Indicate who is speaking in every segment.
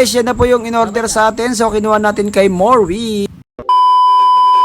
Speaker 1: Guys, yan na po yung in-order sa atin. So, kinuha natin kay Morwi.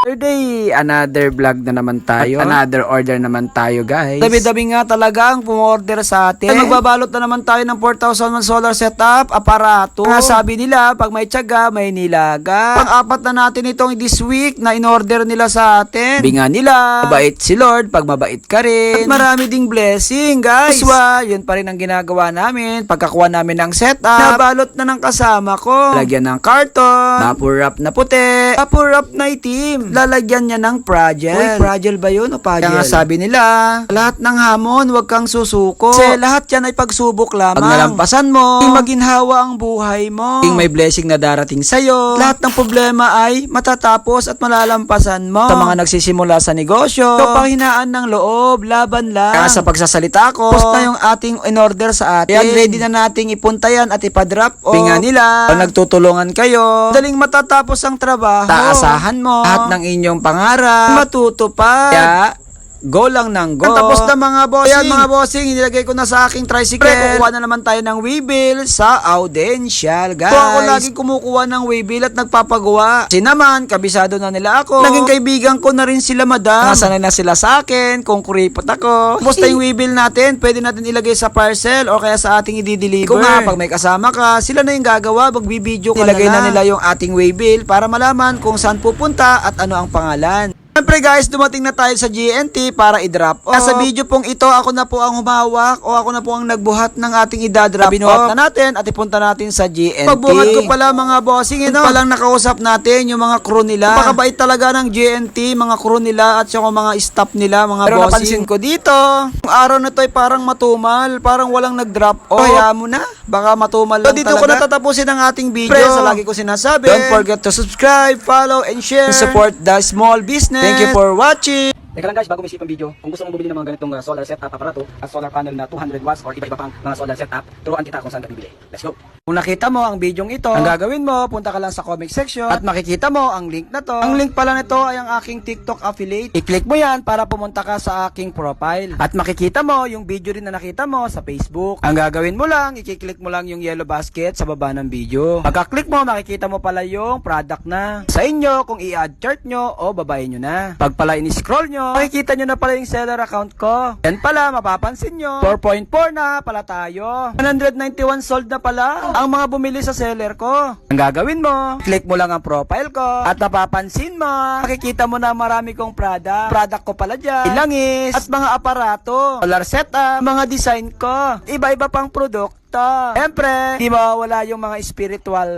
Speaker 1: Today, another vlog na naman tayo. At another order naman tayo, guys. Dami-dami nga talaga ang pumorder sa atin. Magbabalot na naman tayo ng 4,000 solar setup, aparato. Sabi nila, pag may tiyaga, may nilaga. Pang-apat na natin itong this week na in-order nila sa atin. Sabi nga nila, mabait si Lord, pag mabait ka rin. At marami ding blessing, guys. Yun pa rin ang ginagawa namin. Pagkakuha namin ng setup, nabalot na ng kasama ko. Lagyan ng karton, napurap na puti, napurap na itim. Lalagyan niya ng fragile. Uy, fragile ba yun o fragile? Kaya nga sabi nila, lahat ng hamon, huwag kang susuko. Kasi lahat yan ay pagsubok lamang. Pag nalampasan mo, maginhawa ang buhay mo. May blessing na darating sa'yo. Lahat ng problema ay matatapos at malalampasan mo. Sa mga nagsisimula sa negosyo, kapahinaan ng loob, laban lang. Kaya sa pagsasalita ko, post na yung ating in-order sa atin. Kaya ready na nating ipunta yan at ipadrop off. Pinga nila, pag nagtutulungan kayo, daling matatapos ang trabaho. Taasahan mo, lahat ng inyong pangarap matutupad. Kaya, go lang ng go. Tapos na mga bossing. Ayan mga bossing, inilagay ko na sa aking tricycle. Kukuha na naman tayo ng waybill sa Audential, guys. So ako laging kumukuha ng waybill at nagpapagawa. Kasi naman, kabisado na nila ako. Naging kaibigan ko na rin sila, madam. Nasanay na sila sa akin kung kuripot ako. Tapos na yung waybill natin, pwede natin ilagay sa parcel o kaya sa ating i-deliver. Kung nga, pag may kasama ka, sila na yung gagawa. Magbibideo ka ilagay na nila yung ating waybill para malaman kung saan pupunta at ano ang pangalan. Siyempre guys, dumating na tayo sa GNT para i-drop off. Sa video pong ito, ako na po ang humawak o ako na po ang nagbuhat ng ating i-drop off. Binuhat na natin at ipunta natin sa GNT. Pagbuhat ko pala mga bossing, palang nakausap natin yung mga crew nila. Napakabait talaga ng GNT, mga crew nila at yung mga staff nila, mga bossing. Pero napansin ko dito, yung araw na to ay parang matumal, parang walang nag-drop off. Kaya mo na, baka matumal lang dito talaga. Dito ko natatapusin ang ating video. Sa lagi ko sinasabi, don't forget to subscribe, follow, and share. And support the small business. Thank you for watching! Teka lang guys, bago may isipang video, kung gusto mong bumili ng mga ganitong solar setup aparato at solar panel na 200 watts or iba-iba pang mga solar setup, turuan kita kung saan ka bibili. Let's go! Kung nakita mo ang bidyong ito, ang gagawin mo, punta ka lang sa comment section at makikita mo ang link na to. Ang link pala nito ay ang aking TikTok affiliate. I-click mo yan para pumunta ka sa aking profile. At makikita mo yung video rin na nakita mo sa Facebook. Ang gagawin mo lang, i-click mo lang yung yellow basket sa baba ng video. Pagka-click mo, makikita mo pala yung product na. Sa inyo, kung i-add chart nyo o babayin nyo na. Pag pala in-scroll nyo, makikita nyo na pala yung seller account ko. Yan pala, mapapansin nyo, 4.4 na pala tayo. 191 sold na pala ang mga bumili sa seller ko. Ang gagawin mo, click mo lang ang profile ko at napapansin mo, makikita mo na marami kong product ko pala dyan, ilangis at mga aparato, solar setup, mga design ko, iba-iba pang produkto. Siyempre, di mawawala yung mga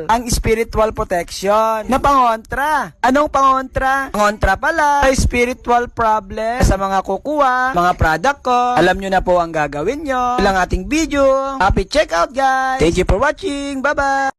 Speaker 1: ang spiritual protection na pangontra. Anong pangontra? Pangontra pala ay spiritual problem sa mga kukuha, mga product ko. Alam nyo na po ang gagawin nyo. Ilang ating video. Happy checkout guys! Thank you for watching. Bye-bye!